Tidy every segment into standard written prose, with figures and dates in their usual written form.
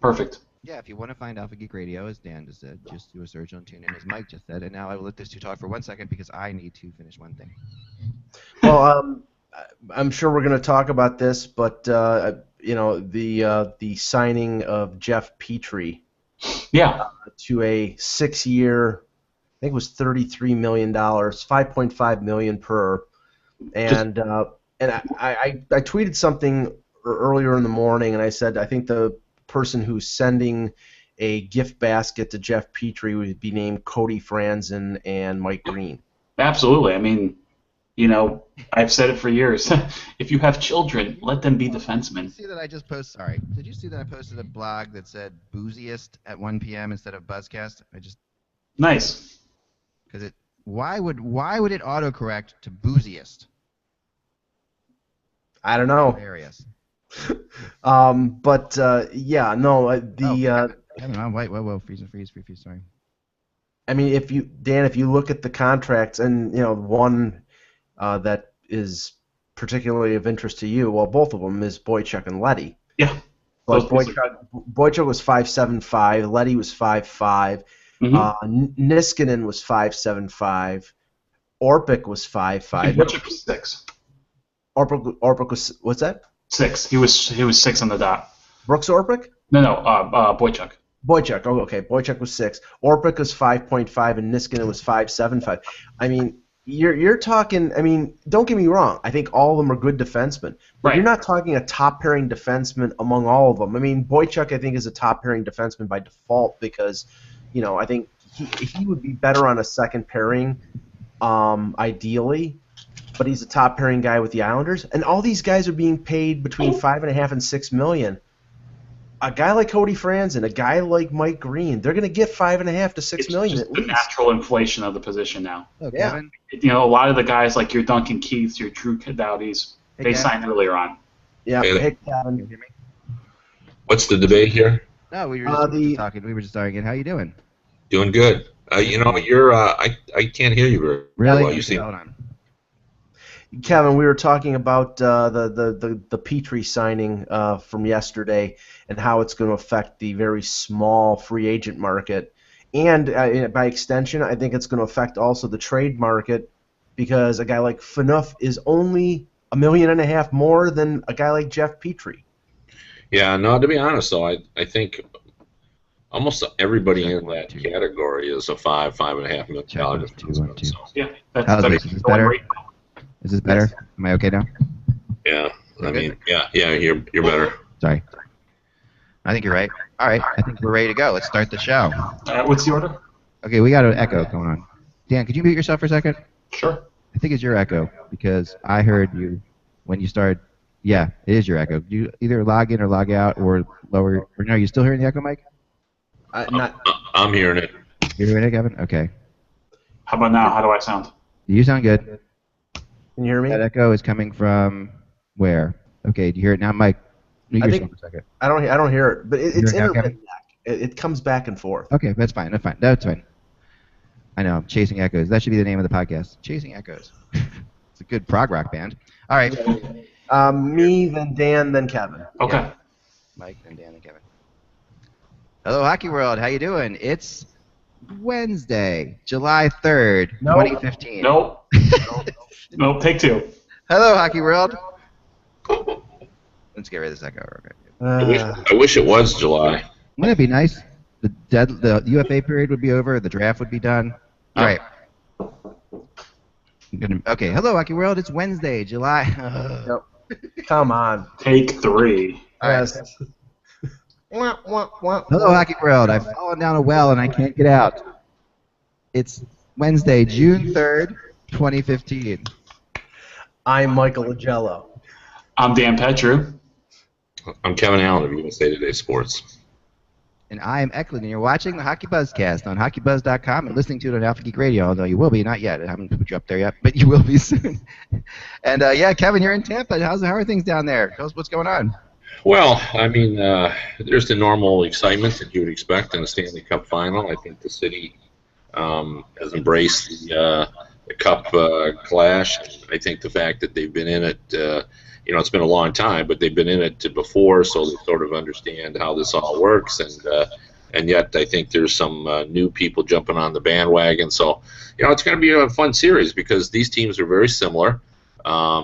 Perfect. Yeah, if you want to find Alpha Geek Radio, as Dan just said, just do a search on TuneIn, as Mike just said. And now I will let this two talk for 1 second because I need to finish one thing. Well, I'm sure we're going to talk about this, but the signing of Jeff Petrie to a 6-year, I think it was $33 million, $5.5 million per, and I tweeted something earlier in the morning, and I said I think the person who's sending a gift basket to Jeff Petrie would be named Cody Franzen and Mike Green. Absolutely. I mean, I've said it for years. If you have children, let them be defensemen. Did you see that I just posted? Sorry. Did you see that I posted a blog that said booziest at 1 p.m. instead of Buzzcast? Nice. Because why would it autocorrect to booziest? I don't know. Hilarious. Kevin, wait, whoa, freeze, sorry. I mean, if you look at the contracts, and one that is particularly of interest to you, well, both of them is Boychuk and Leddy. Yeah. But Boychuk was 5.75, Leddy was 5.5, Niskanen was 5.75, Orpik was 5.5. Boychuk was 6. Orpik was, what's that? 6. He was 6 on the dot. Brooks Orpik? No, Boychuk. Boychuk. Oh, okay. Boychuk was 6. Orpik was 5.5, and Niskanen was 5.75. I mean, you're talking. I mean, don't get me wrong. I think all of them are good defensemen, but you're not talking a top pairing defenseman among all of them. I mean, Boychuk, I think, is a top pairing defenseman by default because, I think he would be better on a second pairing, ideally. But he's a top pairing guy with the Islanders, and all these guys are being paid between $5.5 and $6 million. A guy like Cody Franzen, a guy like Mike Green, they're going to get $5.5 to $6 million at least. It's the natural inflation of the position now. Oh, yeah. A lot of the guys like your Duncan Keiths, your Drew Dowdies, they signed earlier on. Yeah. Hey, Kevin. Can you hear me? What's the debate here? No, we were just talking. We were just arguing. How you doing? Doing good. You're. I can't hear you very really well. You seem. Hold on. Kevin, we were talking about the Petrie signing from yesterday and how it's going to affect the very small free agent market. And by extension, I think it's going to affect also the trade market because a guy like Phaneuf is only $1.5 million more than a guy like Jeff Petrie. Yeah, no, to be honest, though, I think almost everybody in that category is a $5.5 million defenseman. So, yeah, that's better. Is this better? Am I okay now? Yeah, I mean, yeah, you're better. Sorry. I think you're right. All right, I think we're ready to go. Let's start the show. What's the order? Okay, we got an echo going on. Dan, could you mute yourself for a second? Sure. I think it's your echo because I heard you when you started. Yeah, it is your echo. You either log in or log out or lower. Or no, are you still hearing the echo, Mike? I'm hearing it. You're hearing it, Kevin? Okay. How about now? How do I sound? You sound good. Can you hear me? That echo is coming from where? Okay, do you hear it now, Mike? Mute yourself for a second. I don't hear it, but it's intermittent. It comes back and forth. Okay, that's fine. That's fine. I know. Chasing Echoes. That should be the name of the podcast. Chasing Echoes. It's a good prog rock band. All right. Me, then Dan, then Kevin. Okay. Yeah. Mike, then Dan, and Kevin. Hello, Hockey World. How you doing? It's Wednesday, July 3rd, 2015. Nope. Nope. Take 2. Hello, Hockey World. Let's get rid of this echo. Okay. I wish it was July. Wouldn't it be nice? The UFA period would be over. The draft would be done. All right. Okay. Hello, Hockey World. It's Wednesday, July. Come on. Take 3. Yes. Hello, Hockey World. I've fallen down a well and I can't get out. It's Wednesday, June 3rd, 2015. I'm Michael Agello. I'm Dan Petru. I'm Kevin Allen of USA Today Sports. And I am Eklund, and you're watching the HockeyBuzzCast on HockeyBuzz.com and listening to it on Alpha Geek Radio, although you will be, not yet. I haven't put you up there yet, but you will be soon. And, yeah, Kevin, you're in Tampa. How are things down there? Tell us what's going on. Well, I mean, there's the normal excitement that you would expect in a Stanley Cup final. I think the city has embraced the Cup clash. I think the fact that they've been in it, it's been a long time, but they've been in it before, so they sort of understand how this all works. And yet I think there's some new people jumping on the bandwagon. So, it's going to be a fun series because these teams are very similar.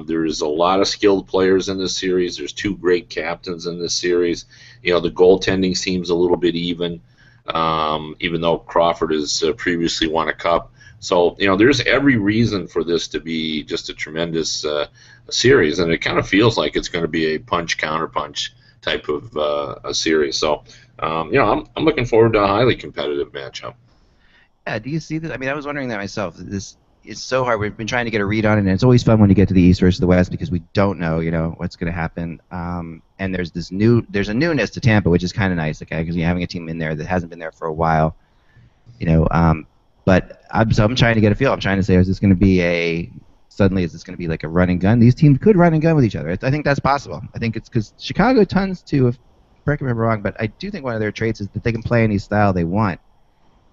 There's a lot of skilled players in this series. There's 2 great captains in this series. The goaltending seems a little bit even though Crawford has previously won a cup. So, there's every reason for this to be just a tremendous series, and it kind of feels like it's going to be a punch-counterpunch type of a series. So, I'm looking forward to a highly competitive matchup. Yeah, do you see this? I mean, I was wondering that myself. This is so hard. We've been trying to get a read on it, and it's always fun when you get to the East versus the West because we don't know, what's going to happen. And there's a newness to Tampa, which is kind of nice, okay, because you're having a team in there that hasn't been there for a while, But I'm trying to get a feel. I'm trying to say, is this going to be suddenly is this going to be like a run and gun? These teams could run and gun with each other. I think that's possible. I think it's because Chicago tends to, correct me if I'm wrong, but I do think one of their traits is that they can play any style they want.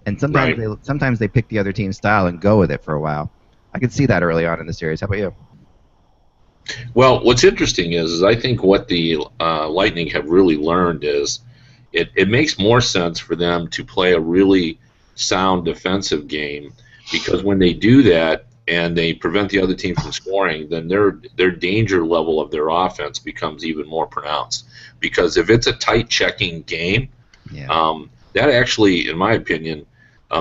And sometimes they pick the other team's style and go with it for a while. I could see that early on in the series. How about you? Well, what's interesting is I think what the Lightning have really learned is it makes more sense for them to play a really sound defensive game, because when they do that and they prevent the other team from scoring, then their danger level of their offense becomes even more pronounced. Because if it's a tight checking game, that actually, in my opinion,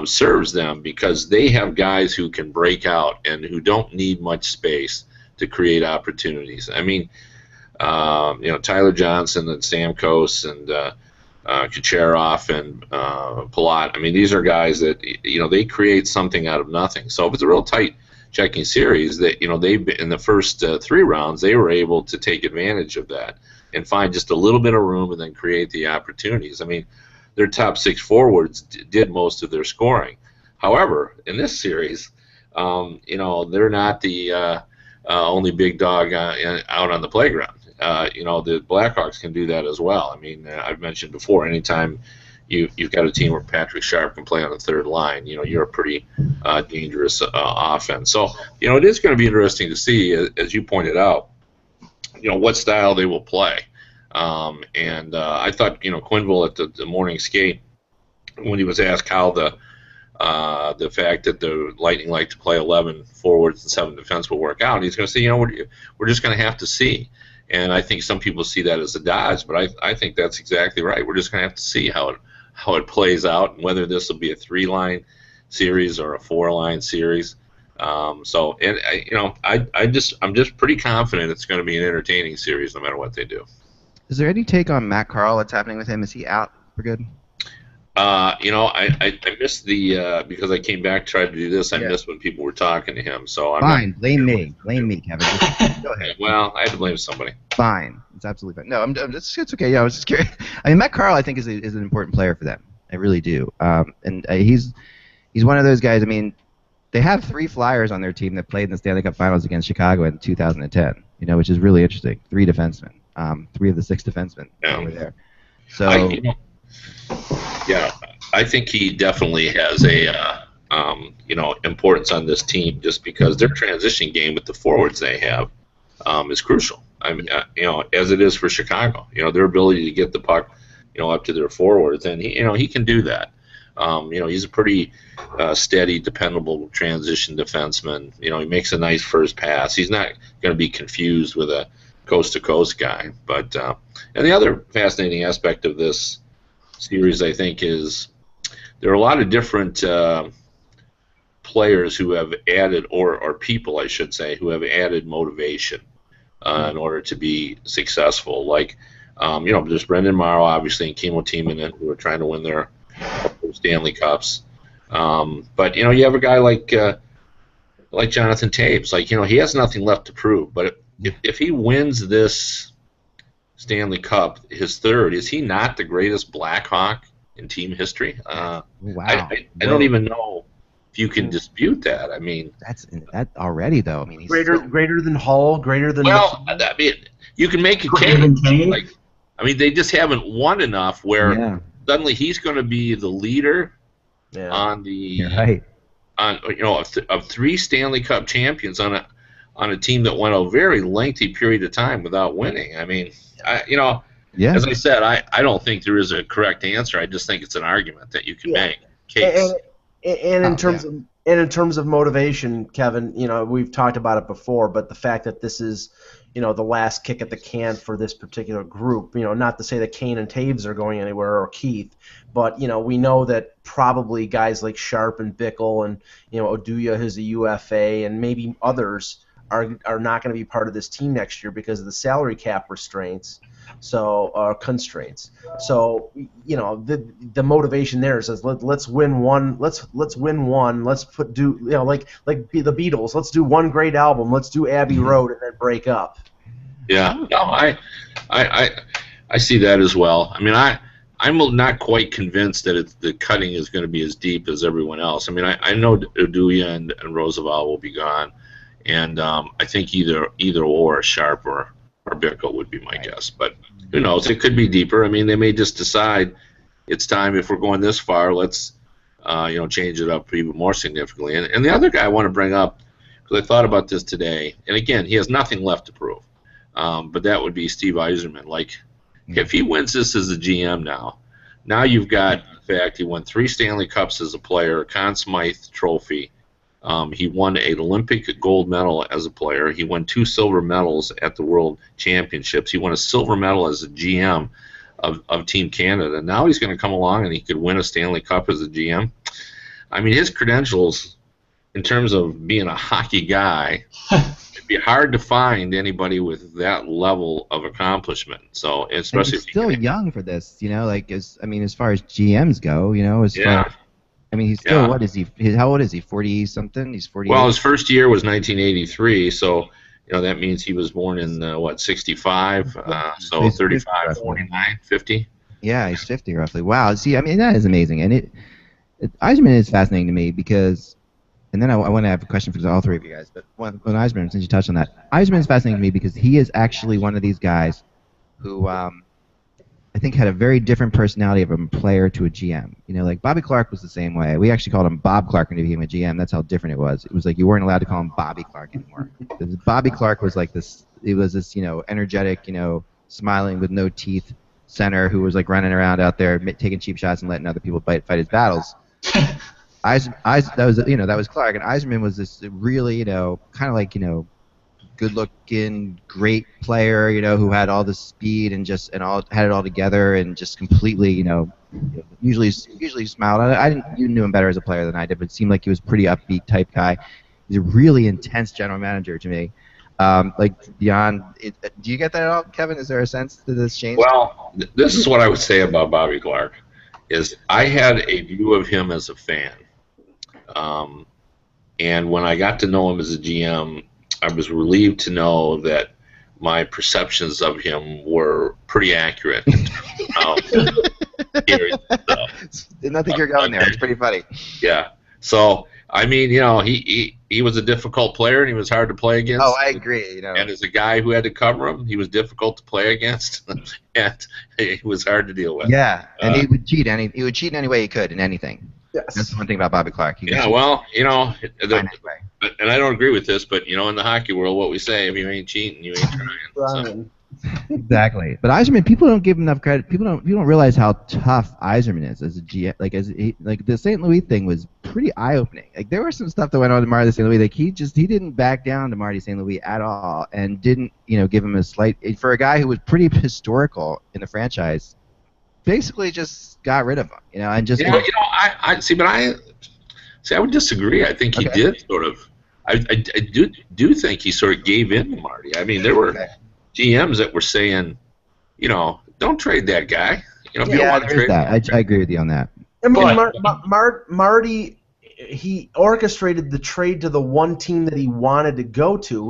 serves them, because they have guys who can break out and who don't need much space to create opportunities. I mean, Tyler Johnson and Stamkos and Kucherov and Palat. I mean, these are guys that they create something out of nothing. So if it's a real tight checking series, that they in the first 3 rounds they were able to take advantage of that and find just a little bit of room and then create the opportunities. I mean, their top 6 forwards did most of their scoring. However, in this series, they're not the only big dog out on the playground. The Blackhawks can do that as well. I mean, I've mentioned before, anytime you've got a team where Patrick Sharp can play on the third line, you're a pretty dangerous offense. So, it is going to be interesting to see, as you pointed out, what style they will play. And I thought, Quenneville at the morning skate, when he was asked how the fact that the Lightning like to play 11 forwards and 7 defense will work out, he's going to say, we're just going to have to see. And I think some people see that as a dodge, but I think that's exactly right. We're just going to have to see how it plays out, and whether this will be a 3-line series or a 4-line series. I'm just pretty confident it's going to be an entertaining series no matter what they do. Is there any take on Matt Carl? What's happening with him? Is he out for good? I missed because I came back to try to do this. I missed when people were talking to him. So fine. Blame me, Kevin. Go ahead. Well, I had to blame somebody. Fine. It's absolutely fine. No, it's okay. Yeah, I was just curious. I mean, Matt Carl, I think, is an important player for them. I really do. And he's one of those guys. I mean, they have 3 Flyers on their team that played in the Stanley Cup Finals against Chicago in 2010. Which is really interesting. 3 defensemen. 3 of the 6 defensemen over there. So. I think he definitely has a importance on this team, just because their transition game with the forwards they have is crucial. I mean, as it is for Chicago, their ability to get the puck, up to their forwards, and he can do that. He's a pretty steady, dependable transition defenseman. He makes a nice first pass. He's not going to be confused with a coast-to-coast guy. But and the other fascinating aspect of this series, I think, is there are a lot of different players who have added, or people, I should say, who have added motivation in order to be successful. Like, there's Brendan Morrow, obviously, and Kimmo Timonen, who are trying to win their Stanley Cups. But, you have a guy like Jonathan Toews. Like, he has nothing left to prove. But if he wins this Stanley Cup, his 3rd, is he not the greatest Blackhawk in team history? Wow. I don't even know if you can dispute that. I mean, that already, though. I mean, he's greater than Hull, greater than. Well, I mean, you can make a case. Like, I mean, they just haven't won enough where suddenly he's going to be the leader on the You're right. of 3 Stanley Cup champions on on a team that went a very lengthy period of time without winning. I mean, Yeah. as I said, I don't think there is a correct answer. I just think it's an argument that you can make. Case. And in terms of motivation, Kevin, we've talked about it before, but the fact that this is, the last kick at the can for this particular group, not to say that Kane and Taves are going anywhere or Keith, but we know that probably guys like Sharp and Bickle and Oduya, who's a UFA, and maybe others are not going to be part of this team next year because of the salary cap constraints. So the motivation there is let's win one. Let's win one. Let's like the Beatles. Let's do one great album. Let's do Abbey Road and then break up. Yeah, no, I see that as well. I mean, I'm not quite convinced that the cutting is going to be as deep as everyone else. I mean, I know Oduya and Roosevelt will be gone, and I think either or Sharp or Bickle would be my guess. But who knows? It could be deeper. I mean, they may just decide it's time, if we're going this far, let's change it up even more significantly. And the other guy I want to bring up, because I thought about this today, and again, he has nothing left to prove, but that would be Steve Yzerman. Like, if he wins this as a GM now you've got the fact he won 3 Stanley Cups as a player, a Conn Smythe Trophy. He won an Olympic gold medal as a player. He won 2 silver medals at the World Championships. He won a silver medal as a GM of Team Canada. Now he's going to come along and he could win a Stanley Cup as a GM. I mean, his credentials in terms of being a hockey guy, it'd be hard to find anybody with that level of accomplishment. So, especially he's still young for this, as far as GMs go, he's still, what is he? How old is he? 40 something? He's 40. Well, his first year was 1983, so that means he was born in 65, so 35, 49, 50. Yeah, he's 50 roughly. Wow. See, I mean, that is amazing, and Yzerman is fascinating to me because, and then I want to have a question for all three of you guys. But when Yzerman, since you touched on that, Yzerman is fascinating to me because he is actually one of these guys who I think had a very different personality of a player to a GM. Like Bobby Clark was the same way. We actually called him Bob Clark when he became a GM. That's how different it was. It was like you weren't allowed to call him Bobby Clark anymore. Bobby Clark was like this. He was this, energetic, smiling with no teeth center who was like running around out there taking cheap shots and letting other people fight his battles. That was Clark, and Yzerman was this really, kind of like, good-looking, great player, who had all the speed and had it all together and just completely, usually smiled. You knew him better as a player than I did, but it seemed like he was a pretty upbeat type guy. He's a really intense general manager to me. Beyond, do you get that at all, Kevin? Is there a sense to this change? Well, this is what I would say about Bobby Clark. Is I had a view of him as a fan, and when I got to know him as a GM, I was relieved to know that my perceptions of him were pretty accurate. In terms of how Did not think you're going there. It's pretty funny. Yeah. So I mean, he was a difficult player and he was hard to play against. Oh, I agree. And as a guy who had to cover him, he was difficult to play against, and he was hard to deal with. Yeah, and he would cheat. He would cheat in any way he could in anything. Yes. That's the one thing about Bobby Clark. Well, and I don't agree with this, but in the hockey world, what we say: if you ain't cheating, you ain't trying. So. Exactly. But Yzerman, people don't give him enough credit. People don't realize how tough Yzerman is as a GM. Like the St. Louis thing was pretty eye-opening. Like there was some stuff that went on to Marty St. Louis. Like he didn't back down to Marty St. Louis at all, and didn't give him a slight, for a guy who was pretty historical in the franchise. Basically, just got rid of him. And just. Yeah, I see, but I would disagree. I think he did sort of. I do think he sort of gave in to Marty. I mean, there were GMs that were saying, don't trade that guy. If you don't want to trade that. I agree with you on that. I mean, Marty, he orchestrated the trade to the one team that he wanted to go to.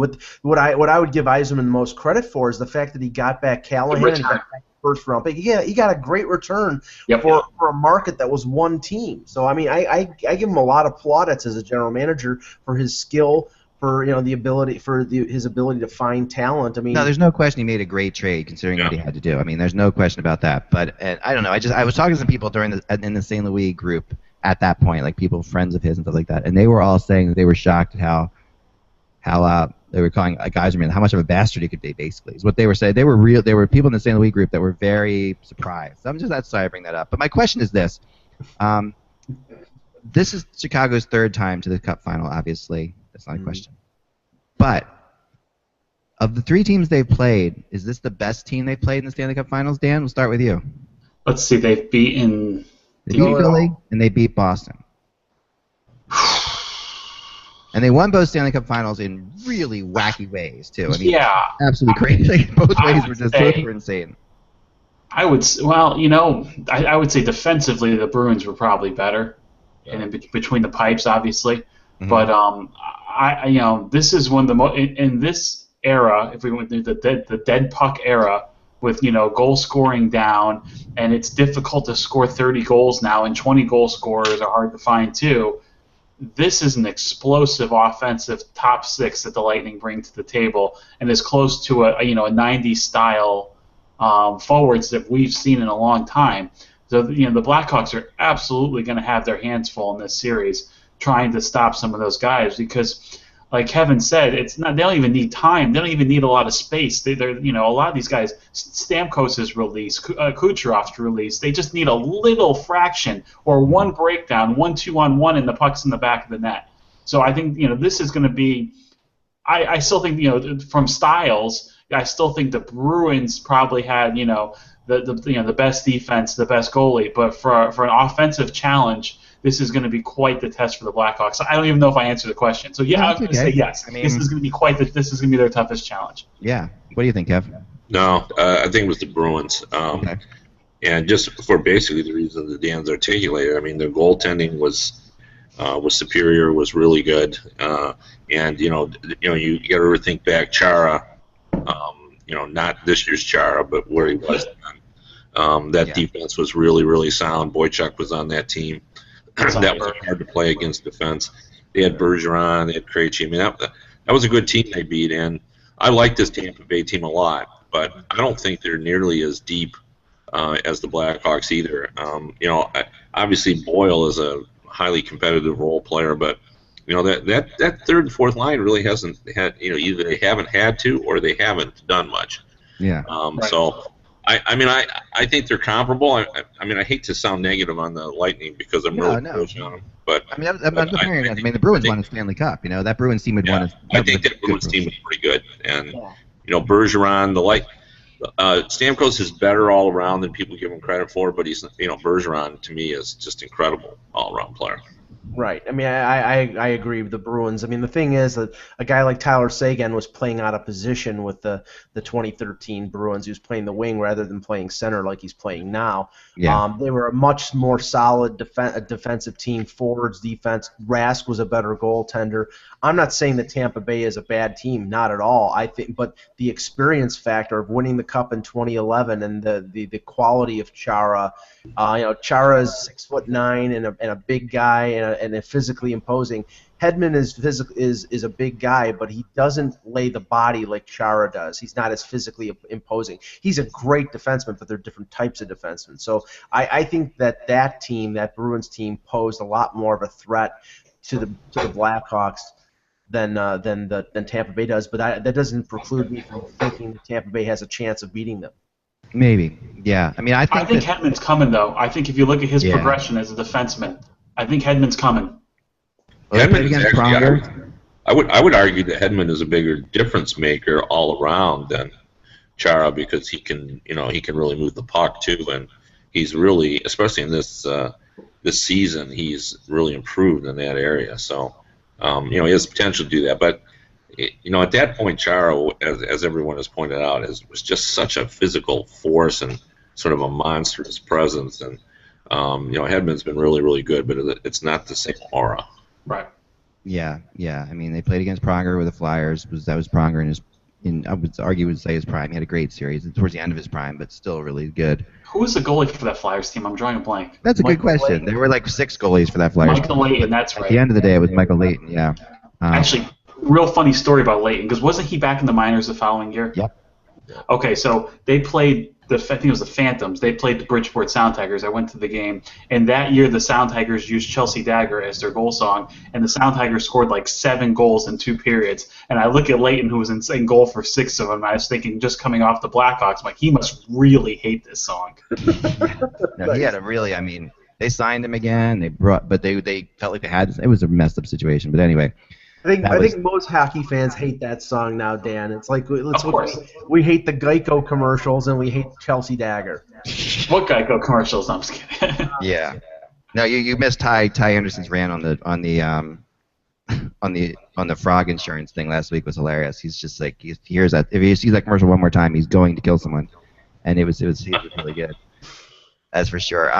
What I would give Yzerman the most credit for is the fact that he got back Callahan and got back first round pick. Yeah, he got a great return for a market that was one team. So I mean, I give him a lot of plaudits as a general manager for his skill, for the ability, his ability to find talent. I mean, no, there's no question he made a great trade considering what he had to do. I mean, there's no question about that. But I don't know. I was talking to some people in the St. Louis group at that point, like people, friends of his and stuff like that, and they were all saying that they were shocked at how They were calling Geyserman how much of a bastard he could be. Basically, is what they were saying. They were real. They were people in the St. Louis group that were very surprised. That's sorry I bring that up. But my question is this: this is Chicago's third time to the Cup final. Obviously, that's not a question. But of the 3 teams they've played, is this the best team they've played in the Stanley Cup Finals? Dan, we'll start with you. Let's see. They've beaten. They beat Philly and they beat Boston. And they won both Stanley Cup Finals in really wacky ways too. I mean, absolutely crazy. Both ways were insane. I would say defensively the Bruins were probably better, and in between the pipes, obviously. Mm-hmm. But this is one of the most in this era. If we went through the dead puck era, with goal scoring down, and it's difficult to score 30 goals now, and 20 goal scorers are hard to find too. This is an explosive offensive top 6 that the Lightning bring to the table, and is close to a 90s style forwards that we've seen in a long time. So the Blackhawks are absolutely going to have their hands full in this series, trying to stop some of those guys because, like Kevin said, it's not. They don't even need time. They don't even need a lot of space. They're a lot of these guys. Stamkos' release, Kucherov's release. They just need a little fraction or one breakdown, 1 2-on-1, and the puck's in the back of the net. So I think this is going to be. I still think from styles, I still think the Bruins probably had the best defense, the best goalie, but for an offensive challenge. This is going to be quite the test for the Blackhawks. I don't even know if I answered the question. So I'm going to say yes. This is going to be this is going to be their toughest challenge. Yeah. What do you think, Kev? No, I think it was the Bruins. Okay. And just for basically the reason that Dan's articulated. I mean, their goaltending was superior, was really good, and you got to think back Chara. Not this year's Chara, but where he was then. That defense was really, really sound. Boychuk was on that team. That was hard to play against defense. They had Bergeron, they had Krejci. I mean, that was a good team they beat, and I like this Tampa Bay team a lot, but I don't think they're nearly as deep as the Blackhawks either. Obviously Boyle is a highly competitive role player, but that third and fourth line really hasn't had either they haven't had to or they haven't done much. Yeah. Right. So. I think they're comparable. I hate to sound negative on the Lightning because I'm really bullish on them. But I'm not comparing it. The Bruins won a Stanley Cup. That Bruins team would won. I think that Bruins team was pretty good, and Bergeron, Stamkos is better all around than people give him credit for. But he's Bergeron to me is just incredible all around player. Right. I mean, I agree with the Bruins. I mean, the thing is that a guy like Tyler Seguin was playing out of position with the 2013 Bruins. He was playing the wing rather than playing center like he's playing now. Yeah. They were a much more solid defensive team, forwards, defense. Rask was a better goaltender. I'm not saying that Tampa Bay is a bad team, not at all. I think, but the experience factor of winning the Cup in 2011 and the quality of Chara. Chara is 6'9" and a big guy and a physically imposing. Hedman is a big guy, but he doesn't lay the body like Chara does. He's not as physically imposing. He's a great defenseman, but they're different types of defensemen. So I think that Bruins team, posed a lot more of a threat to the Blackhawks than Tampa Bay does. But that doesn't preclude me from thinking that Tampa Bay has a chance of beating them. Maybe, yeah. I mean, I think Hedman's coming, though. I think if you look at his progression as a defenseman, I think Hedman's coming. Hedman is actually, I would argue that Hedman is a bigger difference maker all around than Chara because he can really move the puck too, and he's really, especially in this season, he's really improved in that area. So he has the potential to do that, but. At that point, Chara, as everyone has pointed out, was just such a physical force and sort of a monstrous presence. And Hedman's been really, really good, but it's not the same aura. Right. Yeah. I mean, they played against Pronger with the Flyers. That was Pronger I would say his prime. He had a great series towards the end of his prime, but still really good. Who was the goalie for that Flyers team? I'm drawing a blank. That's a good question. Layton. There were like 6 goalies for that Flyers team. Michael Layton, that's right. At the end of the day, it was Michael Layton. Yeah. Actually. Real funny story about Layton, because wasn't he back in the minors the following year? Yep. Okay, so they played I think it was the Phantoms. They played the Bridgeport Sound Tigers. I went to the game, and that year the Sound Tigers used Chelsea Dagger as their goal song, and the Sound Tigers scored like 7 goals in 2 periods. And I look at Leighton, who was in goal for 6 of them, and I was thinking, just coming off the Blackhawks, I'm like, he must really hate this song. No, he had a really, I mean, they signed him again. But they felt like they had. It was a messed up situation. But anyway. I think most hockey fans hate that song now, Dan. It's like we hate the Geico commercials and we hate Chelsea Dagger. What Geico commercials? I'm just kidding. Yeah. No, you missed Ty Anderson's rant on the frog insurance thing last week was hilarious. He's just like, if he sees that commercial one more time, he's going to kill someone, and he was really good. That's for sure.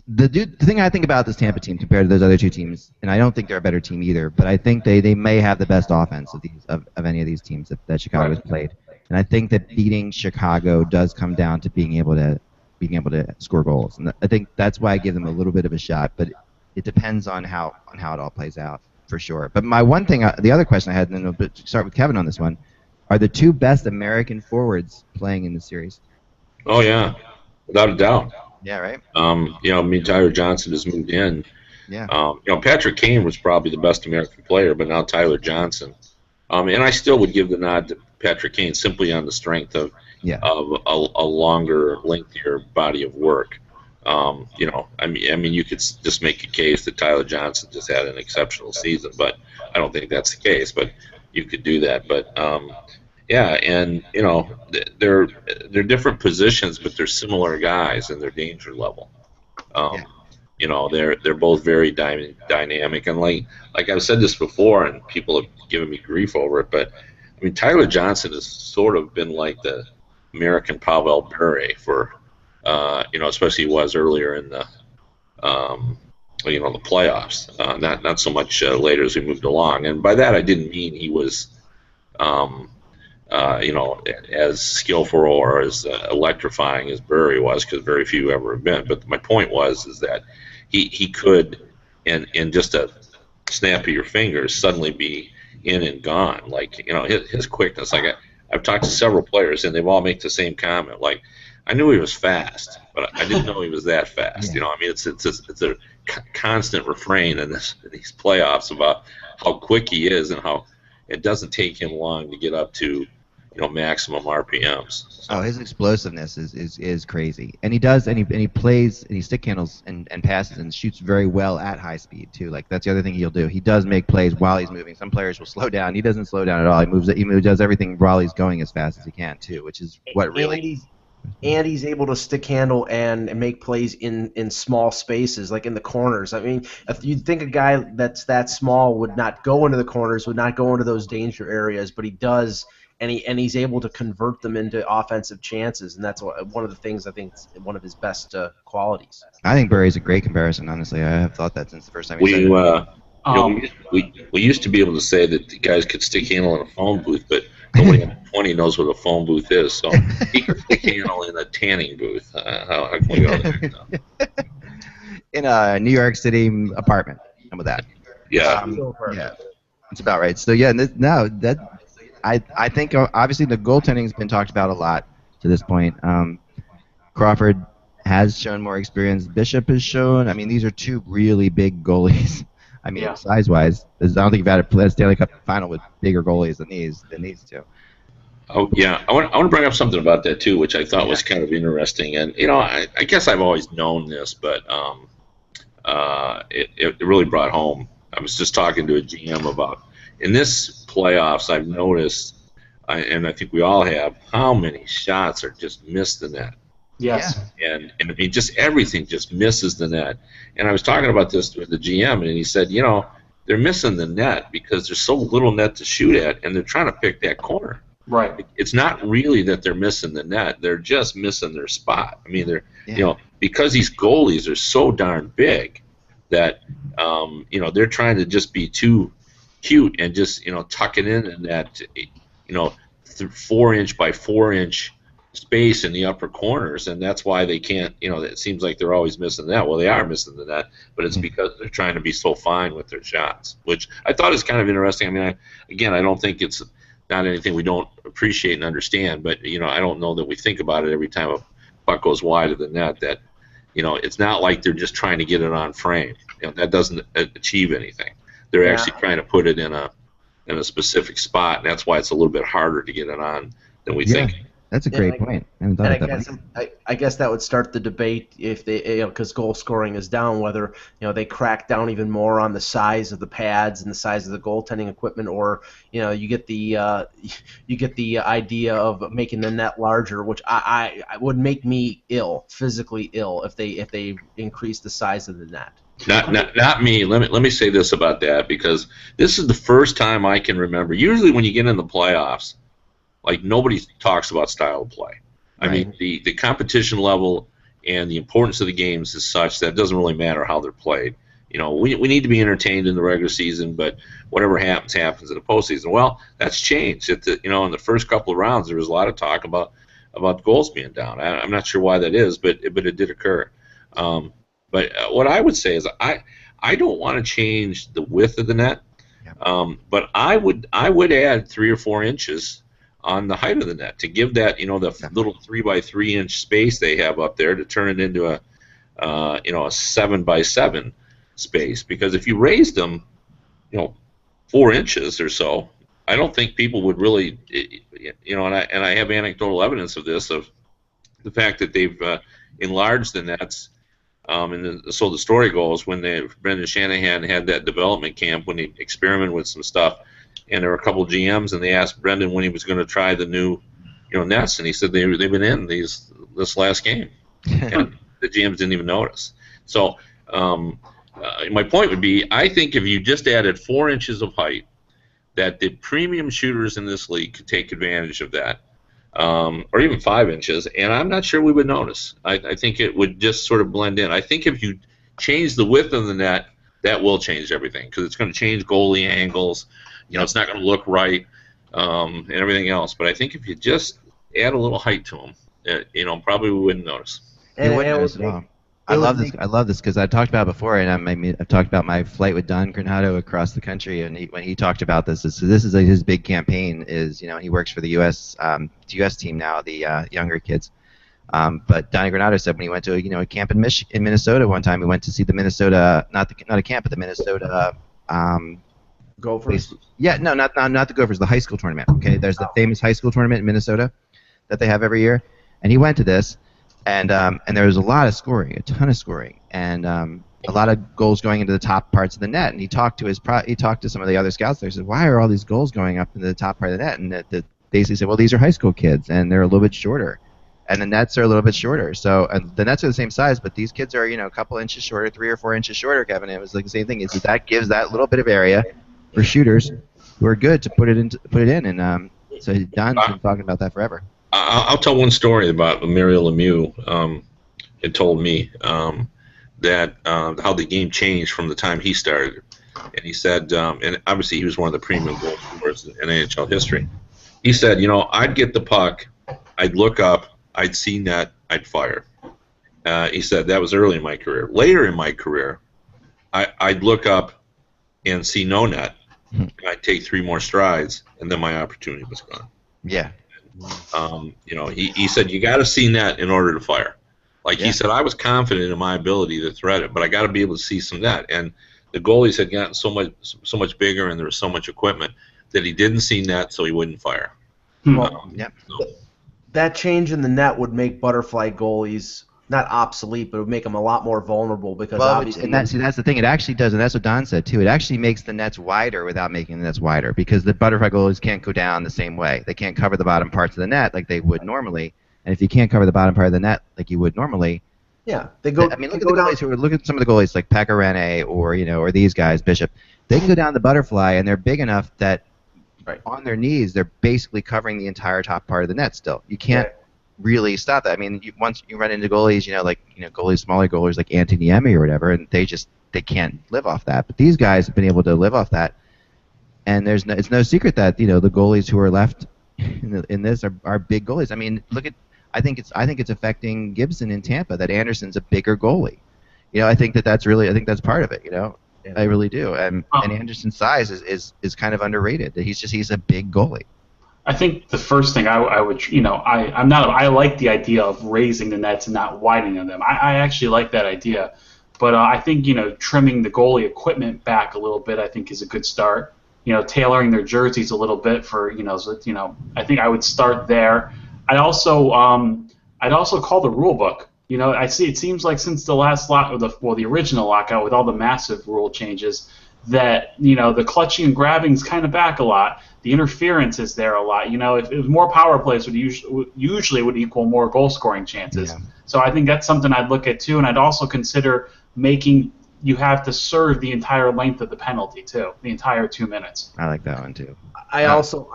The thing I think about this Tampa team compared to those other 2 teams, and I don't think they're a better team either, but I think they may have the best offense of any of these teams that Chicago has played. And I think that beating Chicago does come down to being able to score goals. And I think that's why I give them a little bit of a shot, but it depends on how it all plays out for sure. But my one thing, the other question I had, and then we'll start with Kevin on this one, are the 2 best American forwards playing in the series? Oh yeah, without a doubt. Yeah, right. Tyler Johnson has moved in. Yeah. Patrick Kane was probably the best American player, but now Tyler Johnson. And I still would give the nod to Patrick Kane simply on the strength of a longer, lengthier body of work. I mean, you could just make a case that Tyler Johnson just had an exceptional season, but I don't think that's the case. But you could do that. But yeah, and they're different positions, but they're similar guys in their danger level. They're both very dynamic, and like I've said this before, and people have given me grief over it, but I mean Tyler Johnson has sort of been like the American Pavel Bure for especially he was earlier in the the playoffs. Not so much later as we moved along, and by that I didn't mean he was. As skillful or as electrifying as Burry was, because very few ever have been. But my point is that he could, in just a snap of your fingers, suddenly be in and gone. Like his quickness. Like I've talked to several players, and they've all make the same comment. Like I knew he was fast, but I didn't know he was that fast. I mean, it's a constant refrain in these playoffs about how quick he is and how it doesn't take him long to get up to maximum RPMs. So. Oh, his explosiveness is crazy, and he does, and he plays, and he stick handles and passes and shoots very well at high speed too. Like that's the other thing he'll do. He does make plays while he's moving. Some players will slow down. He doesn't slow down at all. He does everything while he's going as fast as he can too, which is what really. And he's able to stick handle and make plays in small spaces, like in the corners. I mean, if you'd think a guy that's that small would not go into the corners, would not go into those danger areas, but he does. And he's able to convert them into offensive chances, and that's one of the things I think is one of his best qualities. I think Burry's a great comparison. Honestly, I have thought that since the first time he said it. We used to be able to say that the guys could stick handle in a phone booth, but nobody under 20 knows what a phone booth is. So he could stick handle in a tanning booth. How can we go there? No. In a New York City apartment. How about that? Yeah. Yeah. It's about right. So yeah, I think obviously the goaltending has been talked about a lot to this point. Crawford has shown more experience. Bishop has shown. I mean, these are 2 really big goalies. I mean, size-wise, I don't think you've had a Stanley Cup final with bigger goalies than these 2. Oh yeah, I want to bring up something about that too, which I thought was kind of interesting. And I guess I've always known this, but it really brought home. I was just talking to a GM about. In this playoffs, I've noticed, and I think we all have, how many shots are just missed the net. Yes. And I mean, just everything just misses the net. And I was talking about this with the GM, and he said, they're missing the net because there's so little net to shoot at, and they're trying to pick that corner. Right. It's not really that they're missing the net; they're just missing their spot. I mean, because these goalies are so darn big that they're trying to just be too cute and just tuck it in that 4-inch by 4-inch space in the upper corners, and that's why they can't. It seems like they're always missing the net. Well, they are missing the net, but it's because they're trying to be so fine with their shots, which I thought is kind of interesting. I mean, I don't think it's not anything we don't appreciate and understand. But I don't know that we think about it every time a puck goes wide of the net. That it's not like they're just trying to get it on frame. That doesn't achieve anything. They're actually trying to put it in a specific spot, and that's why it's a little bit harder to get it on than we think. That's a great point. I guess that would start the debate if they, because goal scoring is down, whether they crack down even more on the size of the pads and the size of the goaltending equipment, or you get the idea of making the net larger, which I would make me physically ill, if they increase the size of the net. Not me. Let me say this about that, because this is the first time I can remember. Usually when you get in the playoffs, like, nobody talks about style of play. I mean, the competition level and the importance of the games is such that it doesn't really matter how they're played. We need to be entertained in the regular season, but whatever happens in the postseason. Well, that's changed. In the first couple of rounds, there was a lot of talk about goals being down. I'm not sure why that is, but it did occur. But what I would say is I don't want to change the width of the net, but I would add 3 or 4 inches on the height of the net to give that the little 3x3 inch space they have up there, to turn it into a 7x7 space. Because if you raised them 4 inches or so, I don't think people would really and I have anecdotal evidence of this, of the fact that they've enlarged the nets. So the story goes, when Brendan Shanahan had that development camp, when he experimented with some stuff, and there were a couple of GMs, and they asked Brendan when he was going to try the new nets, and he said they've been in this last game, and the GMs didn't even notice. So my point would be, I think if you just added 4 inches of height, that the premium shooters in this league could take advantage of that. Or even 5 inches, and I'm not sure we would notice. I think it would just sort of blend in. I think if you change the width of the net, that will change everything, because it's going to change goalie angles. It's not going to look right, and everything else. But I think if you just add a little height to them, probably we wouldn't notice. You wouldn't notice at all. I love this because I've talked about it before, and I've talked about my flight with Don Granado across the country, and when he talked about this, so this is his big campaign. Is he works for the U.S. Team now, the younger kids. But Don Granado said when he went to a camp in Minnesota one time, he went to see the Minnesota not a camp, but the Minnesota Gophers. Yeah, no, not the Gophers, the high school tournament. Okay, there's the famous high school tournament in Minnesota that they have every year, and he went to this. And there was a lot of scoring, a ton of scoring, and a lot of goals going into the top parts of the net. And he talked to some of the other scouts there. He said, "Why are all these goals going up into the top part of the net?" And they basically said, "Well, these are high school kids, and they're a little bit shorter, and the nets are a little bit shorter. So the nets are the same size, but these kids are a couple inches shorter, 3 or 4 inches shorter." Kevin, it was like the same thing. That gives that little bit of area for shooters who are good to put it in. And so Don's been talking about that forever. I'll tell one story about Mario Lemieux. It told me that how the game changed from the time he started. And he said, and obviously he was one of the premium goal scorers in NHL history. He said, I'd get the puck, I'd look up, I'd see net, I'd fire. He said that was early in my career. Later in my career, I'd look up and see no net. I'd take 3 more strides, and then my opportunity was gone. Yeah. He said you got to see net in order to fire. He said, I was confident in my ability to thread it, but I got to be able to see some net. And the goalies had gotten so much bigger, and there was so much equipment that he didn't see net, so he wouldn't fire. That change in the net would make butterfly goalies not obsolete, but it would make them a lot more vulnerable, because obviously. That's the thing. It actually does, and that's what Don said too. It actually makes the nets wider without making the nets wider, because the butterfly goalies can't go down the same way. They can't cover the bottom parts of the net like they would normally. And if you can't cover the bottom part of the net like you would normally, they go. Look at the goalies look at some of the goalies like Pacarene or these guys, Bishop. They can go down the butterfly, and they're big enough that on their knees they're basically covering the entire top part of the net. Still, you can't really stop that. I mean, once you run into goalies, goalies, smaller goalies like Antti Niemi or whatever, and they can't live off that. But these guys have been able to live off that, and it's no secret that the goalies who are left in this are big goalies. I mean, I think it's affecting Gibson in Tampa that Anderson's a bigger goalie. I think that's part of it. I really do. And Anderson's size is kind of underrated. He's a big goalie. I think the first thing I would, I like the idea of raising the nets and not widening them. I actually like that idea. But I think, trimming the goalie equipment back a little bit, I think is a good start. Tailoring their jerseys a little bit for, I think I would start there. I'd also call the rule book. It seems like since the last the original lockout with all the massive rule changes, that the clutching and grabbing is kind of back a lot. The interference is there a lot. If more power plays would usually would equal more goal scoring chances. Yeah. So I think that's something I'd look at too, and I'd also consider making you have to serve the entire length of the penalty too, the entire 2 minutes. I like that one too. I also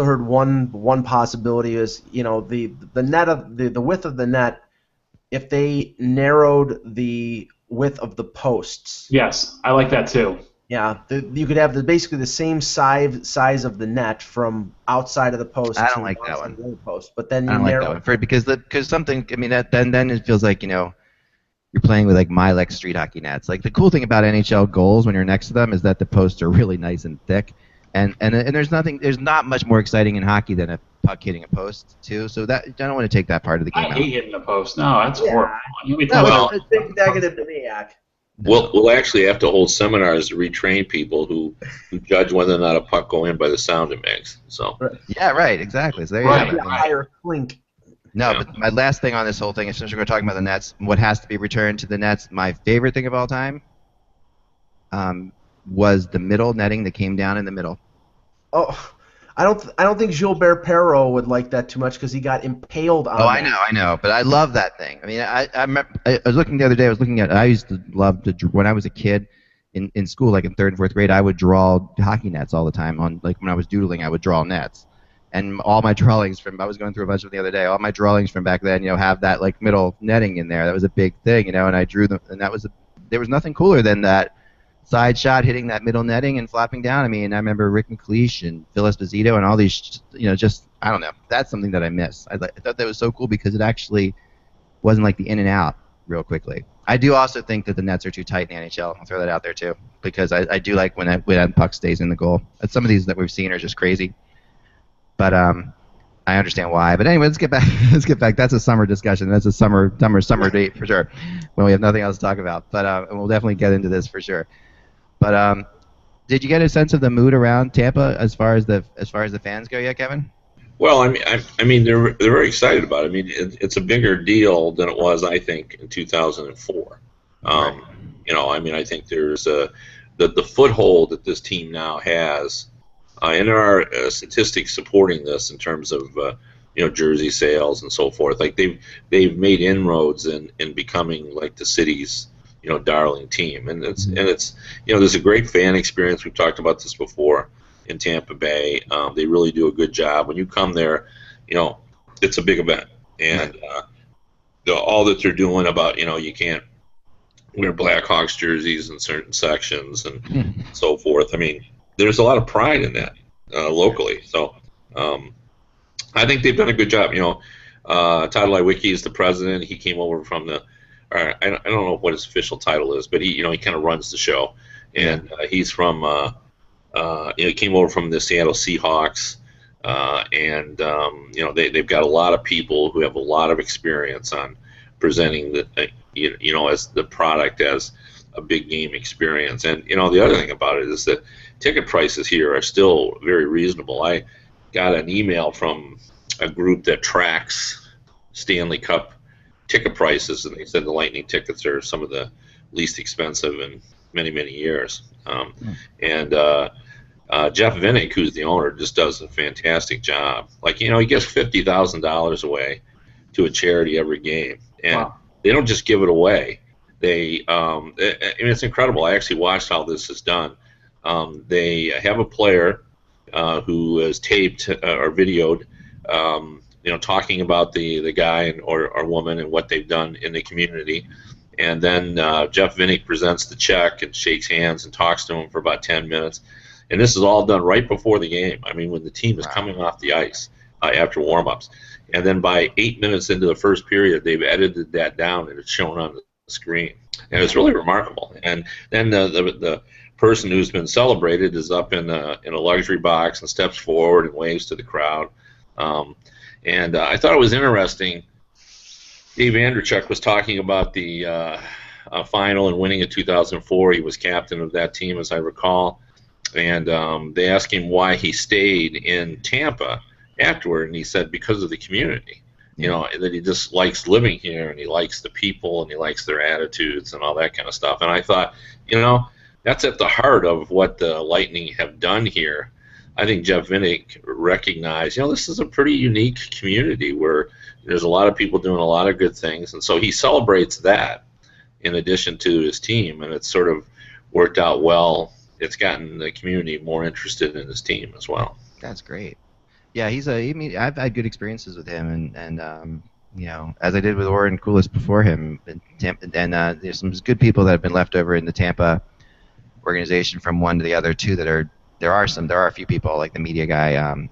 heard one possibility is the net of the width of the net, if they narrowed the width of the posts. Yes, I like that too. Yeah, you could have basically the same size of the net from outside of the post. I don't like that one. The post, but then I don't like that one because something. I mean, then it feels like you're playing with like Milex street hockey nets. Like the cool thing about NHL goals when you're next to them is that the posts are really nice and thick, and there's not much more exciting in hockey than a puck hitting a post too. So that I don't want to take that part of the game I out. hate hitting the post. No, that's horrible. It's a big negative maniac. We'll actually have to hold seminars to retrain people who judge whether or not a puck go in by the sound it makes. So Yeah, right, exactly. So there you Right. have it. Higher clink. No, Yeah. but my last thing on this whole thing, since we're talking about the Nets, what has to be returned to the Nets, my favorite thing of all time, was the middle netting that came down in the middle. Oh, I don't think Gilbert Perreault would like that too much because he got impaled on. Oh, that. I know, but I love that thing. I mean, I was looking the other day. I used to love to when I was a kid in school, like in 3rd and 4th grade, I would draw hockey nets all the time. When I was doodling, I would draw nets, and all my drawings I was going through a bunch of them the other day. All my drawings from back then, have that like middle netting in there. That was a big thing, and I drew them, and there was nothing cooler than that side shot hitting that middle netting and flopping down. I mean, I remember Rick McLeish and Phil Esposito and all these, I don't know. That's something that I miss. I thought that was so cool because it actually wasn't like the in and out real quickly. I do also think that the nets are too tight in the NHL. I'll throw that out there too because I do like when that puck stays in the goal. Some of these that we've seen are just crazy. But I understand why. But anyway, let's get back. That's a summer discussion. That's a summer date for sure when we have nothing else to talk about. But and we'll definitely get into this for sure. But did you get a sense of the mood around Tampa as far as the fans go yet, Kevin? Well, I mean, they're very excited about it. I mean, it's a bigger deal than it was, I think, in 2004. Right. I mean, I think there's the foothold that this team now has, and there are statistics supporting this in terms of jersey sales and so forth. Like they've made inroads in becoming like the city's darling team, and it's there's a great fan experience. We've talked about this before in Tampa Bay. They really do a good job. When you come there, it's a big event, and all that they're doing about you can't wear Blackhawks jerseys in certain sections and so forth. I mean, there's a lot of pride in that locally. So I think they've done a good job. Todd Lewicki is the president. He came over from the I don't know what his official title is, but he kind of runs the show, and he's from he came over from the Seattle Seahawks, and they've got a lot of people who have a lot of experience on presenting as the product as a big game experience. And the other thing about it is that ticket prices here are still very reasonable. I got an email from a group that tracks Stanley Cup ticket prices, and they said the Lightning tickets are some of the least expensive in many, many years. And Jeff Vinnick, who's the owner, just does a fantastic job. Like, he gives $50,000 away to a charity every game, and they don't just give it away. They, it's incredible. I actually watched how this is done. They have a player who is taped or videoed, talking about the guy or woman and what they've done in the community. And then Jeff Vinnick presents the check and shakes hands and talks to him for about 10 minutes. And this is all done right before the game. I mean, when the team is coming off the ice after warm-ups. And then by 8 minutes into the first period, they've edited that down and it's shown on the screen. And it's really remarkable. And then the person who's been celebrated is up in a luxury box and steps forward and waves to the crowd. And I thought it was interesting. Dave Andreychuk was talking about the final and winning in 2004. He was captain of that team, as I recall. And they asked him why he stayed in Tampa afterward, and he said because of the community. You know, that he just likes living here, and he likes the people, and he likes their attitudes and all that kind of stuff. And I thought, you know, that's at the heart of what the Lightning have done here. I think Jeff Vinik recognized, you know, this is a pretty unique community where there's a lot of people doing a lot of good things, and so he celebrates that in addition to his team, and it's sort of worked out well. It's gotten the community more interested in his team as well. That's great. Yeah, I've had good experiences with him, and you know, as I did with Warren Coolis before him, and there's some good people that have been left over in the Tampa organization from one to the other too. There are a few people like the media guy,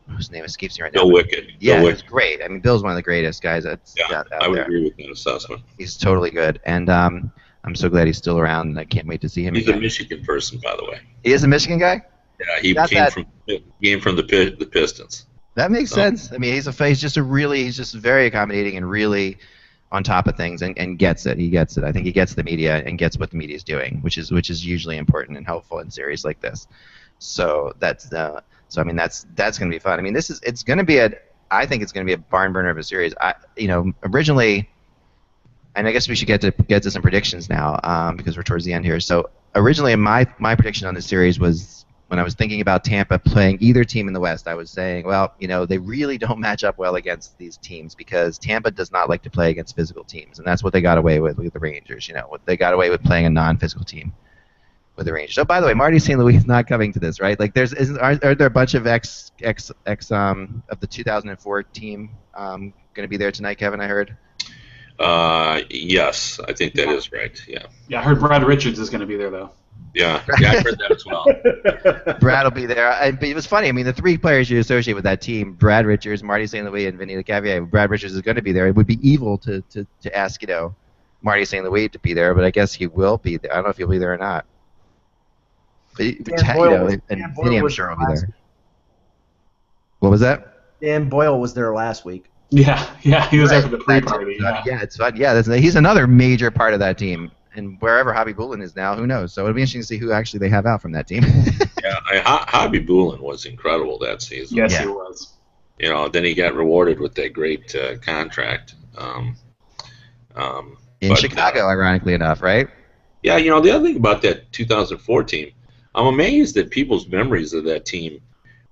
whose name escapes me right now. Bill Wickett. Yeah, Bill he's great. I mean, Bill's one of the greatest guys that's out I would there. agree with that assessment. He's totally good, and I'm so glad he's still around, and I can't wait to see him. He's again. a Michigan person, by the way. He is a Michigan guy. Yeah, he came from the Pistons. That makes sense. I mean, he's just very accommodating and really on top of things, and gets it. He gets it. I think he gets the media and gets what the media is doing, which is usually important and helpful in series like this. So that's I mean that's going to be fun. I mean, I think it's going to be a barn burner of a series. Originally, and I guess we should get to some predictions now because we're towards the end here. So originally, my prediction on this series was, when I was thinking about Tampa playing either team in the West, I was saying, well, you know, they really don't match up well against these teams because Tampa does not like to play against physical teams, and that's what they got away with the Rangers. You know, they got away with playing a non-physical team with the Rangers. So, by the way, Marty St. Louis is not coming to this, right? Like, are there a bunch of ex of the 2004 team going to be there tonight, Kevin? I heard. Yes, I think that is right. Yeah. Yeah, I heard Brad Richards is going to be there though. Yeah, I heard that as well. Brad will be there. But it was funny. I mean, the three players you associate with that team, Brad Richards, Marty St. Louis, and Vinny LeCavier, Brad Richards is going to be there. It would be evil to ask, you know, Marty St. Louis to be there, but I guess he will be there. I don't know if he'll be there or not. But and Vinny, I'm sure, will be there. What was that? Dan Boyle was there last week. Yeah, he was there for the pre-party. Yeah, it's fun. Yeah, he's another major part of that team. And wherever Hobby Bullen is now, who knows? So it'll be interesting to see who actually they have out from that team. Yeah, Hobby Bullen was incredible that season. Yes, he was. You know, then he got rewarded with that great contract. In Chicago, ironically enough, right? Yeah, you know, the other thing about that 2004 team, I'm amazed that people's memories of that team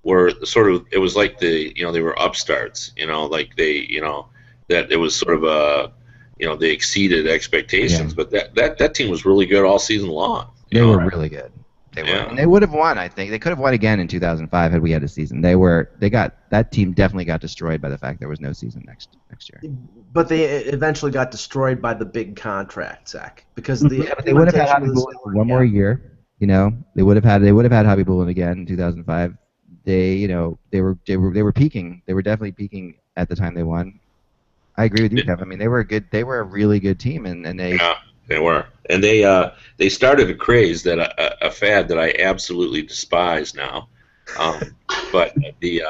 were sort of, it was like they were upstarts, you know, like that it was sort of a, you know, they exceeded expectations, but that team was really good all season long. They were really good. They were, and they would have won. I think they could have won again in 2005 had we had a season. That team definitely got destroyed by the fact there was no season next year. But they eventually got destroyed by the big contract, Zach, because they would have had Hobby Bullen for one more year. You know, they would have had Hobby Bullen again in 2005. They were peaking. They were definitely peaking at the time they won. I agree with you, Kevin. I mean, they were a really good team, and they. Yeah, they were, and they started a craze a fad that I absolutely despise now, but the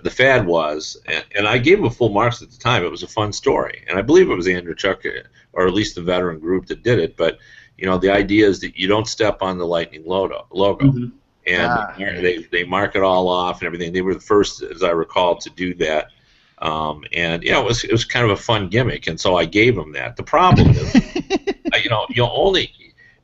fad was, and I gave them full marks at the time. It was a fun story, and I believe it was Andreychuk, or at least the veteran group that did it. But you know, the idea is that you don't step on the Lightning logo. Mm-hmm. And they mark it all off and everything. They were the first, as I recall, to do that. And you know, it was kind of a fun gimmick, and so I gave them that. The problem is, you only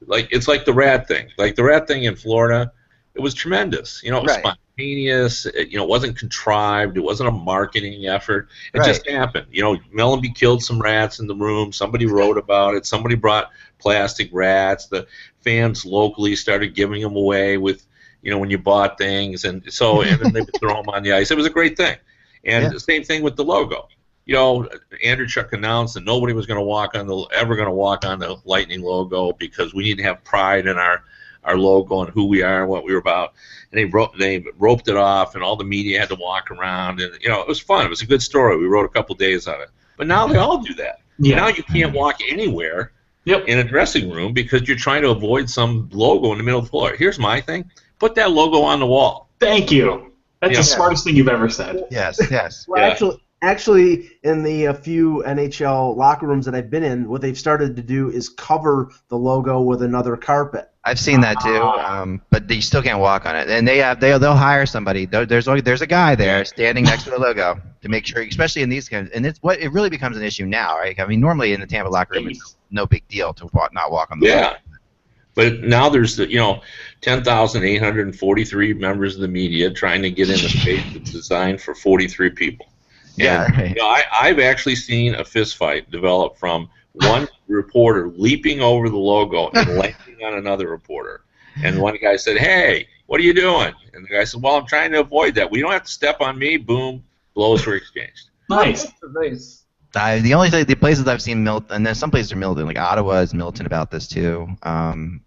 it's like the rat thing. Like the rat thing in Florida, it was tremendous. You know, it was spontaneous. It wasn't contrived. It wasn't a marketing effort. It just happened. You know, Mellenby killed some rats in the room. Somebody wrote about it. Somebody brought plastic rats. The fans locally started giving them away with, you know, when you bought things, and then they would throw them on the ice. It was a great thing. And the same thing with the logo. You know, Andreychuk announced that nobody was ever going to walk on the Lightning logo because we need to have pride in our logo and who we are and what we were about. And they roped it off, and all the media had to walk around, and you know, it was fun. It was a good story. We wrote a couple days on it. But now they all do that. Yeah. Now you can't walk anywhere in a dressing room because you're trying to avoid some logo in the middle of the floor. Here's my thing. Put that logo on the wall. Thank you. That's the smartest thing you've ever said. Yes. Well, actually, in the few NHL locker rooms that I've been in, what they've started to do is cover the logo with another carpet. I've seen that too, but you still can't walk on it. And they'll hire somebody. There's a guy there standing next to the logo to make sure, especially in these kinds. And it really becomes an issue now, right? I mean, normally in the Tampa locker room, it's no big deal to not walk on the logo. But now there's 10,843 members of the media trying to get in a space that's designed for 43 people. And, I've actually seen a fist fight develop from one reporter leaping over the logo and landing on another reporter. And one guy said, "Hey, what are you doing?" And the guy said, "Well, I'm trying to avoid that. We don't have to step on me." Boom, blows were exchanged. Nice. The places I've seen Milton, and then some places are Milton, like Ottawa is Milton about this too.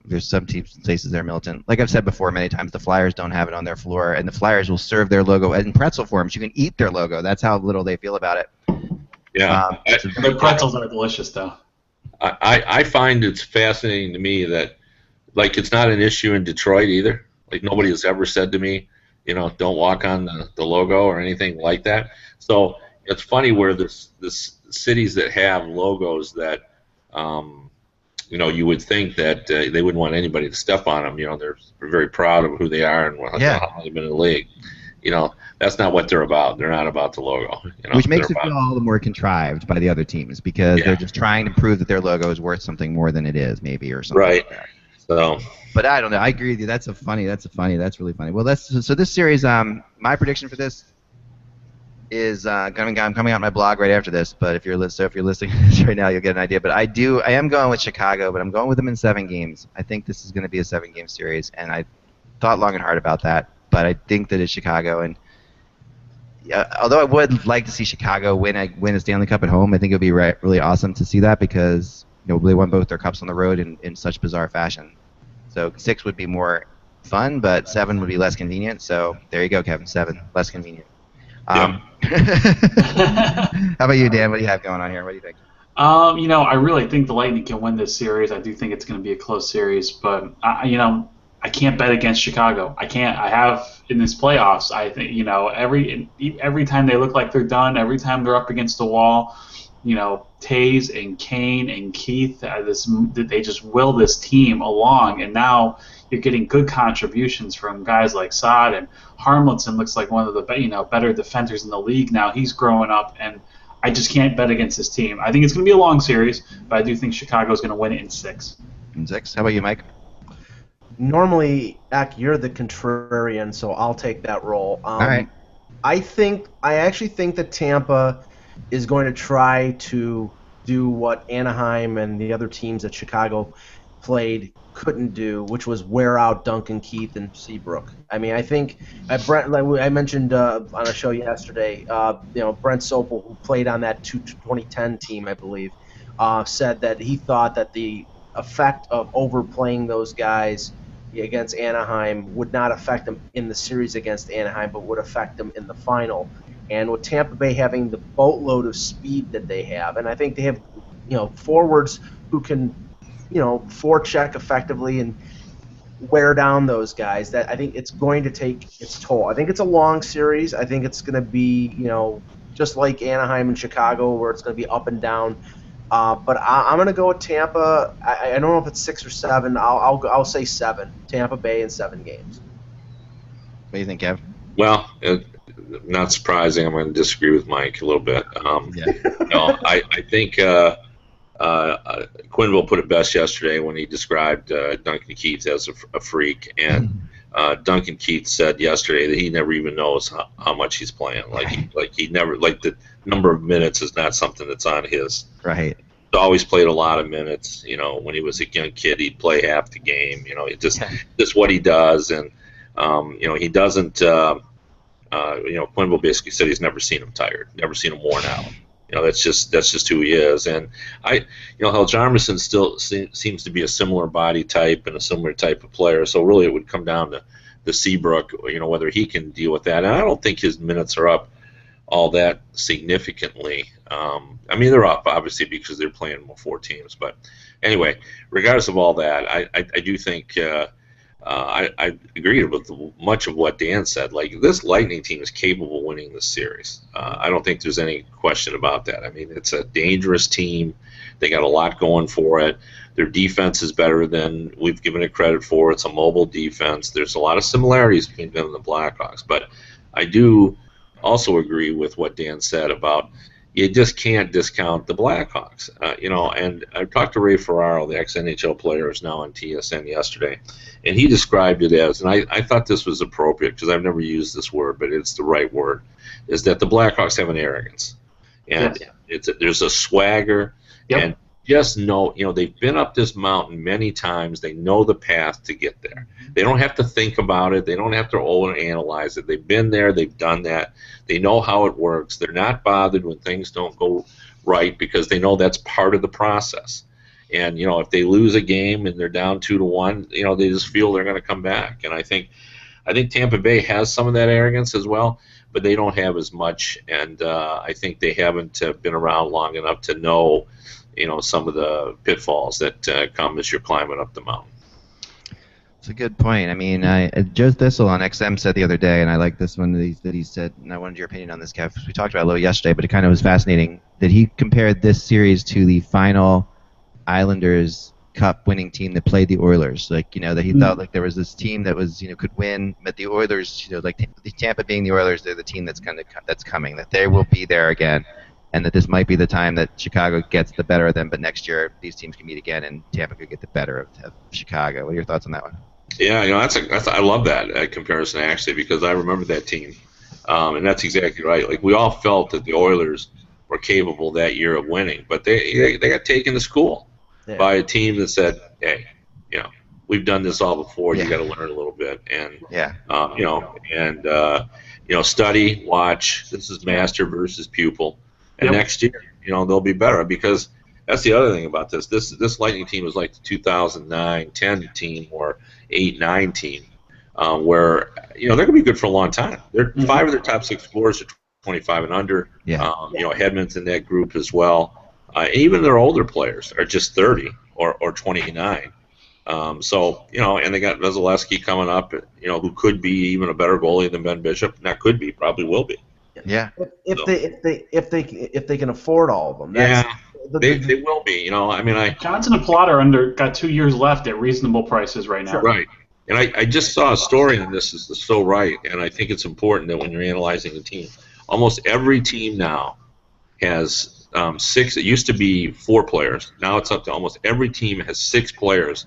There's some places there Milton. Like I've said before many times, the Flyers don't have it on their floor, and the Flyers will serve their logo in pretzel forms. You can eat their logo. That's how little they feel about it. Yeah. The pretzels are delicious, though. I find it's fascinating to me that, like, it's not an issue in Detroit either. Like, nobody has ever said to me, don't walk on the logo or anything like that. So it's funny where this cities that have logos that, you would think that they wouldn't want anybody to step on them. They're very proud of who they are and how they've been in the league. That's not what they're about. They're not about the logo. Which makes it feel all the more contrived by the other teams because they're just trying to prove that their logo is worth something more than it is, maybe, or something like that. So. But I don't know. I agree with you. That's really funny. Well, so this series, my prediction for this is coming out on my blog right after this. But if you're listening to this right now, you'll get an idea. But I am going with Chicago, but I'm going with them in 7 games. I think this is going to be a 7-game series, and I thought long and hard about that. But I think that it's Chicago, and although I would like to see Chicago win a Stanley Cup at home, I think it would be really awesome to see that because they won both their cups on the road in such bizarre fashion. So 6 would be more fun, but 7 would be less convenient. So there you go, Kevin. 7, less convenient. How about you, Dan? What do you have going on here? What do you think? I really think the Lightning can win this series. I do think it's going to be a close series, but I can't bet against Chicago. I can't. I have in this playoffs. I think every time they look like they're done, every time they're up against the wall, Taze and Kane and Keith, they just will this team along. And now you're getting good contributions from guys like Saad, and Harmlinson looks like one of the better defenders in the league now. He's growing up, and I just can't bet against this team. I think it's going to be a long series, but I do think Chicago's going to win it in 6. In 6. How about you, Mike? Normally, Eck, you're the contrarian, so I'll take that role. All right. I actually think that Tampa is going to try to do what Anaheim and the other teams that Chicago played couldn't do, which was wear out Duncan Keith and Seabrook. I mean, I think Brent, like I mentioned on a show yesterday, Brent Sopel, who played on that 2010 team, I believe, said that he thought that the effect of overplaying those guys against Anaheim would not affect them in the series against Anaheim, but would affect them in the final. And with Tampa Bay having the boatload of speed that they have, and I think they have, forwards who can, forecheck effectively and wear down those guys, that I think it's going to take its toll. I think it's a long series. I think it's going to be, just like Anaheim and Chicago, where it's going to be up and down. But I'm going to go with Tampa. I don't know if it's 6 or 7. I'll say 7. Tampa Bay in 7 games. What do you think, Kev? Well, not surprising. I'm going to disagree with Mike a little bit. I think Quinville put it best yesterday when he described Duncan Keith as a freak, and Duncan Keith said yesterday that he never even knows how much he's playing. He never the number of minutes is not something that's on his. Right. He's always played a lot of minutes. When he was a young kid, he'd play half the game. Just what he does, and he doesn't. Quinville basically said he's never seen him tired, never seen him worn out. That's just who he is. And Hjalmarsson still seems to be a similar body type and a similar type of player. So really, it would come down to the Seabrook, whether he can deal with that. And I don't think his minutes are up all that significantly. I mean, they're up obviously because they're playing 4 teams, but anyway, regardless of all that, I do think I agree with much of what Dan said. Like, this Lightning team is capable of winning this series. I don't think there's any question about that. I mean, it's a dangerous team. They got a lot going for it. Their defense is better than we've given it credit for. It's a mobile defense. There's a lot of similarities between them and the Blackhawks. But I do also agree with what Dan said about you just can't discount the Blackhawks. And I talked to Ray Ferraro, the ex-NHL player, who's now on TSN yesterday, and he described it as, and I thought this was appropriate because I've never used this word, but it's the right word, is that the Blackhawks have an arrogance. And there's a swagger, and just know, they've been up this mountain many times. They know the path to get there. They don't have to think about it. They don't have to overanalyze it. They've been there. They've done that. They know how it works. They're not bothered when things don't go right because they know that's part of the process. And, if they lose a game and they're down 2-1, they just feel they're going to come back. And I think Tampa Bay has some of that arrogance as well, but they don't have as much. And I think they haven't been around long enough to know some of the pitfalls that come as you're climbing up the mountain. It's a good point. I mean, Joe Thistle on XM said the other day, and I like this one that he said, and I wanted your opinion on this, Kev, because we talked about it a little yesterday, but it kind of was fascinating, that he compared this series to the final Islanders Cup winning team that played the Oilers. Like, that he thought like there was this team that was, could win, but the Oilers, like Tampa being the Oilers, they're the team that's coming, that they will be there again. And that this might be the time that Chicago gets the better of them, but next year these teams can meet again, and Tampa could get the better of Chicago. What are your thoughts on that one? Yeah, I love that comparison actually, because I remember that team, and that's exactly right. Like, we all felt that the Oilers were capable that year of winning, but they got taken to school by a team that said, "Hey, we've done this all before. You got to learn a little bit." And study, watch. This is master versus pupil. And next year, they'll be better, because that's the other thing about this. This Lightning team is like the 2009-10 team or 8-9 team, where they're going to be good for a long time. They're 5 of their top 6 scorers are 25 and under. Hedman's in that group as well. Even their older players are just 30 or 29. And they got Vasilevsky coming up, who could be even a better goalie than Ben Bishop. Not could be, probably will be. Yeah. If they can afford all of them. They will be. Johnson and Plotter got 2 years left at reasonable prices right now. Right. And I just saw a story on this. Is so right, and I think it's important that when you're analyzing a team, almost every team now has 6. It used to be 4 players. Now it's up to almost every team has 6 players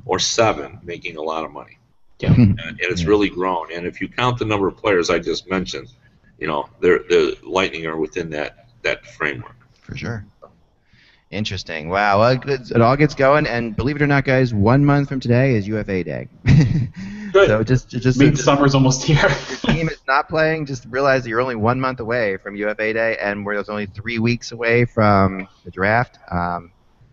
or 7 making a lot of money. Yeah. And it's really grown. And if you count the number of players I just mentioned, the Lightning are within that framework. For sure. Interesting. Wow. Well, it all gets going, and believe it or not, guys, 1 month from today is UFA Day. Good. So just means summer's almost here. If your team is not playing, just realize that you're only 1 month away from UFA Day, and we're only 3 weeks away from the draft.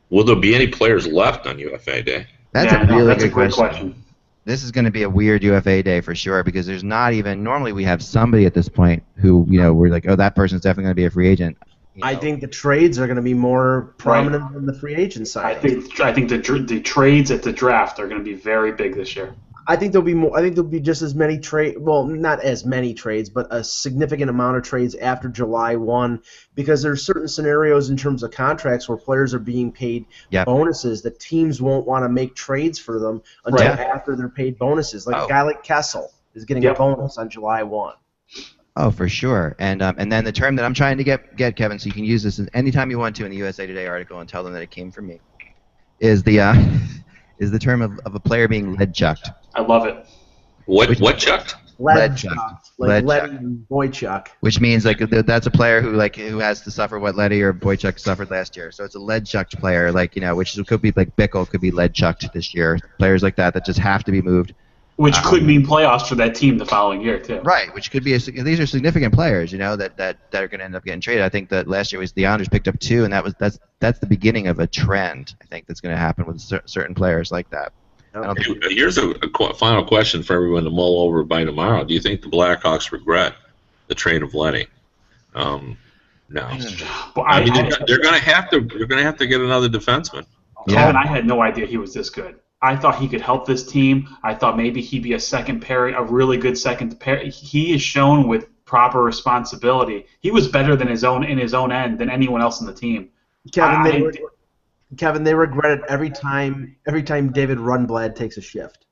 Will there be any players left on UFA Day? That's a really good question. This is going to be a weird UFA day for sure, because there's not even, normally we have somebody at this point who, we're like, oh, that person's definitely going to be a free agent. I think the trades are going to be more prominent than the free agent side. I think the trades at the draft are going to be very big this year. I think there'll be more. I think there'll be just as many trades. Well, not as many trades, but a significant amount of trades after July 1, because there's certain scenarios in terms of contracts where players are being paid bonuses that teams won't want to make trades for them until after they're paid bonuses. Like a guy like Kessel is getting a bonus on July 1. Oh, for sure. And then the term that I'm trying to get Kevin, so you can use this anytime you want to in the USA Today article and tell them that it came from me, is the term of a player being lead chucked. I love it. What chucked? Lead chucked. Like Leddy and Boychuk. Which means like that's a player who has to suffer what Leddy or Boychuk suffered last year. So it's a lead chucked player, which could be like Bickle could be lead chucked this year. Players like that just have to be moved. Which could mean playoffs for that team the following year too. Right, which could be these are significant players, that are going to end up getting traded. I think that last year the Islanders picked up 2, and that's the beginning of a trend. I think that's going to happen with certain players like that. Here's a final question for everyone to mull over by tomorrow. Do you think the Blackhawks regret the trade of Leddy? Now. Well, I mean, they're going to have to get another defenseman. Kevin, I had no idea he was this good. I thought he could help this team. I thought maybe he'd be a really good second pair. He is shown with proper responsibility. He was better than his own end than anyone else in the team. Kevin, they regret it every time David Rundblad takes a shift.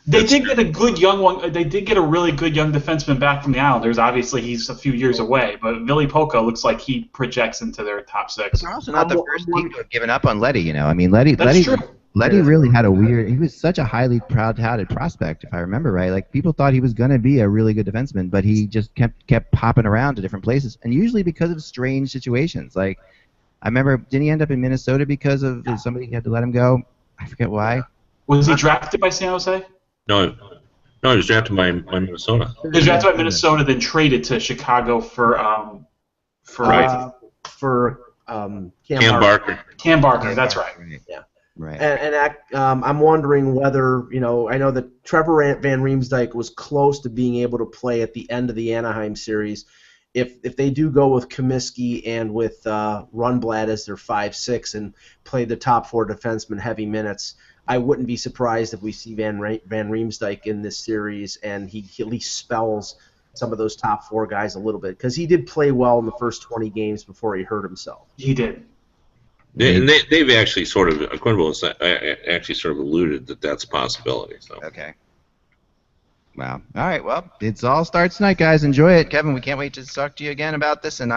They did get a good young one. They did get a really good young defenseman back from the Islanders. Obviously, he's a few years away, but Ville Pocca looks like he projects into their top six. They're also not the first team to have given up on Letty. I mean, Letty true. really had a weird. He was such a highly touted prospect, if I remember right. Like people thought he was going to be a really good defenseman, but he just kept popping around to different places, and usually because of strange situations. Like I remember, didn't he end up in Minnesota because of somebody had to let him go? I forget why. Was he drafted by San Jose? No, he was drafted by Minnesota. He was drafted by Minnesota, then traded to Chicago for Cam Barker. Cam Barker, that's right. Yeah. Right. And I'm wondering whether, I know that Trevor Van Riemsdyk was close to being able to play at the end of the Anaheim series. If they do go with Comiskey and with Rundblad as their 5-6 and play the top four defensemen heavy minutes, I wouldn't be surprised if we see Van Riemsdyk in this series and he at least spells some of those top four guys a little bit, because he did play well in the first 20 games before he hurt himself. He did. They've actually sort of alluded that that's a possibility. So. Okay. Wow. All right. Well, it's all starts tonight, guys. Enjoy it, Kevin. We can't wait to talk to you again about this, and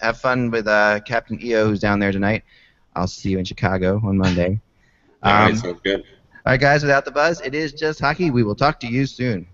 have fun with Captain EO, who's down there tonight. I'll see you in Chicago on Monday. All right, sounds good. All right, guys. Without the buzz, it is just hockey. We will talk to you soon.